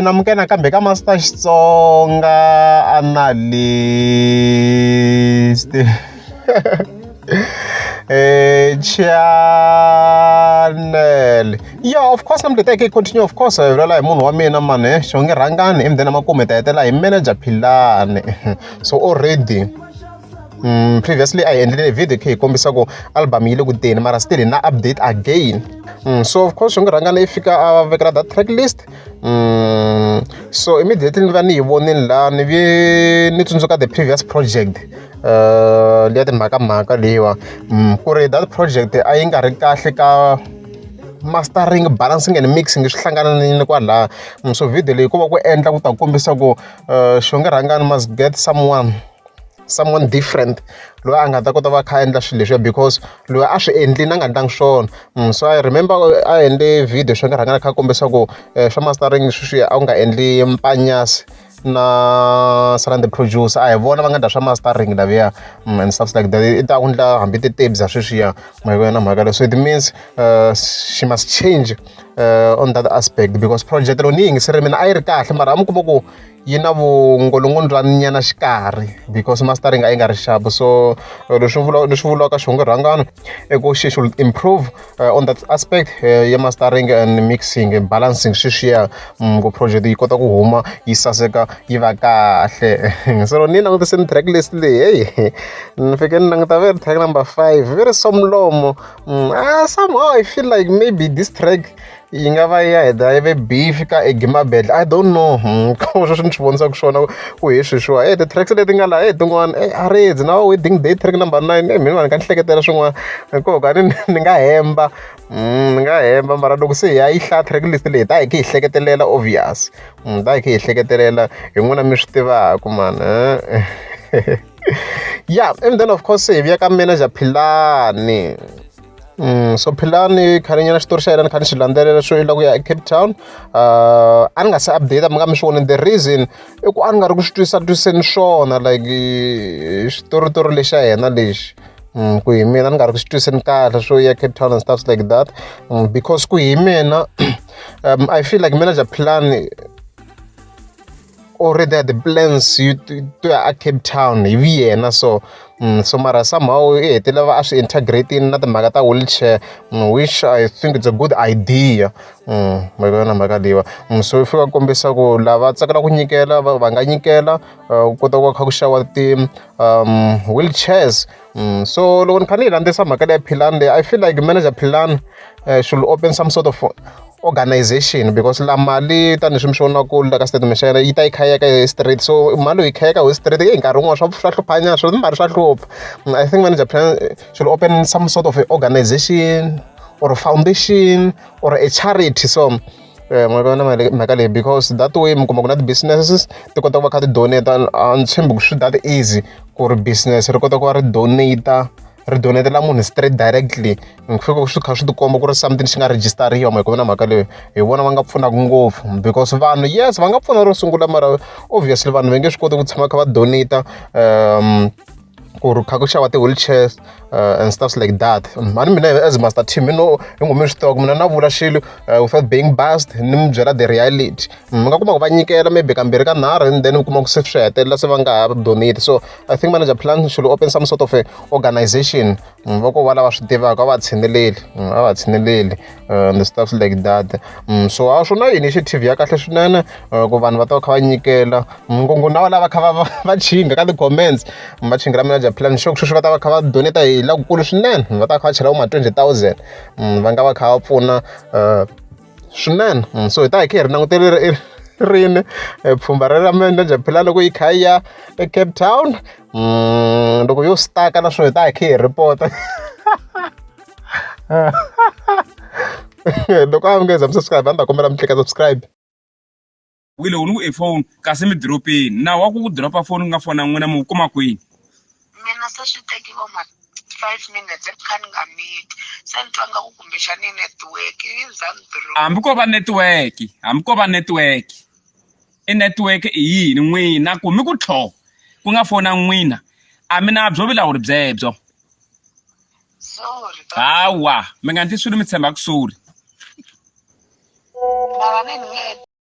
namukena kambe ka Master Xitsonga analyst channel. Yeah, of course I'm going to continue. Of course, I realize munhu wa mina man xonge rhangani and then amakume ta hetela hi manager Philani. So already previously I ended a video ke kombisa ku album yi le ku teni mara still na update again. So of course xonge rhangani ifika a vekela that track list. So immediately ni va ni yi vonini la ni vi ni tsundzuka the previous project liya timhakamhaka leyiwa ku ri that project a yi nga ri kahle ka mastering, balancing and mixing swi hlangananile kwala. So video leyi ku va ku endla ku ta kombisa ku xonge rhangani must get someone different loyi a nga ta kota va kha endla swilo leswiya because loyi a swi endlini a nga ndlangi swona. So I remember a endle video xonge rhangani kha kombisa ku swa mastering sweswiya a wu nga endli Mpanyasi na Sarand the producer a hi vona va nga dya swa mastering laviya and stuff like that. I ta ku ndla hambi ti-tapes a sweswiya ma hi na mhaka leyi. So it means she must change on that aspect because project lowu ni yi yingiseri mina a yi ri kahle mara a mi kuma ku yi na vungolongondzwaninyana xikarhi because mastering a yi nga ri sharp. So leswi vuriwaka xonge rhangani i ku she should improve on that aspect ya mastering and mixing and balancing sweswiya ku project yi kota ku huma yi saseka yi va kahle. So ni langutiseni track list leyi ni fike ni languta ve track number 5 very somlomo. Somehow I feel like maybe this track yi nga va ya heta ive beef ka Egimabedle, I don't know. Sweswo ni swi vonisaka swona ku hi sweswiwa ti-tracks leti nga laha tin'wana Areds na wedding day track number 9 mina ni ka ni hleketela swin'wana hikuva ni nga hemba mara loko se hi ya yi hlaya track list leyi ta hi khe hi hleketelela obvious ta hi khe hi hleketelela hi n'wina mi swi tivaka man. Yeah, and then of course hi vuya ka manager Philani. So Philani khani nyana xitori xa yena ni kha ni xi landzelela swo i lava ku ya eCape Town. A ni nga se update mi nga mi swi voni the reason i ku a ni nga ri ku swi twiseni swona like xitoritori lexi xa yena lexi ku hi mina ni nga ri ku swi twiseni kahle swo ya Cape Town and stuff like that because ku hi mina I feel like manager Philani already had the plans to ya Cape Town hi yena so mara somehow i hetelela a swi integrating na timhaka ta wheelchair which I think it's a good idea ma vona mhaka leyiwa. So i fika kombisa ku lava tsakela ku nyikela va nga nyikela ku kota ku kha ku xawa wheelchairs. So loko ni kha ni yi landzisa mhaka leya Philani leyi I feel like manager Philani should open some sort of organization because la mali tani swi mi swi vona ku la ka statement xa yena yi ta yi khayeka hi straight. So mali yi khayeka hi straight hi nkarhi wun'wana swa hluphanyana swo mari swa hlupha. I think manager Philani should open some sort of organization or a foundation or a charity. So ma vona mhaka leyi because that way mi kuma ku na ti-businesses ti kota ku va kha ti donate a ni tshembi ku swi that easy ku ri business ri kota ku va ri donatela munhu straight directly fika swi kha swi tikomba ku ri something xi nga register-riwa ma hi ku vona mhaka leyi hi vona va nga pfunaka ngopfu because vanhu yes va nga pfuna ro sungula mara obviously vanhu va nge swi koti ku tshama kha va donata ku ri kha ku xava ti-wheelchairs and stuff like that. Mani mina as Master Team hi ngo mi swi tiva ku mina na vula xilo without being biased ni mi byela the reality. Mi nga kuma ku va nyikela maybe kambirhi ka nharhu and then mi kuma ku se swi hetelela se va nga ha donate. So I think manager Philani should open some sort of a organization va ku va lava swi tivaka a va tshineleli and stuff like that. So a swi na initiative ya kahle swinene ku vanhu va ta va kha va nyikela ngungu na lava kha va chinga ka ti-comments va chingela manager Philani xo sweswi va ta va kha va donata hi lakukulu swinene va ta va kha va chela ma 20,000 va nga va kha va pfuna swinene. So hi ta hi kha hi ri langutele rini pfhumba ra manager Philani loko yi kha yi ya eCape Town loko yo staka na swona hi ta hi kha hi report loko a mi nge za mi subscribe a ni ta kombela mi klika subscribe. Wile wu ni phone kasi mi dropini nawu wa ku dropa phone nga fona n'wina mi wu kuma kwini? Mina se swi teki vo ma 5 minutes kha ni nga meet se ni twa nga ku kumbexani network yi za ni drop. Hambi ko va network i network i yini n'wina ku mi ku tlho ku nga fona n'wina a mi na byo vula ku ri byebyo. Sorry. Hawa mi nga ndzi swilo mi tshemba ku suri. Na mara ni nge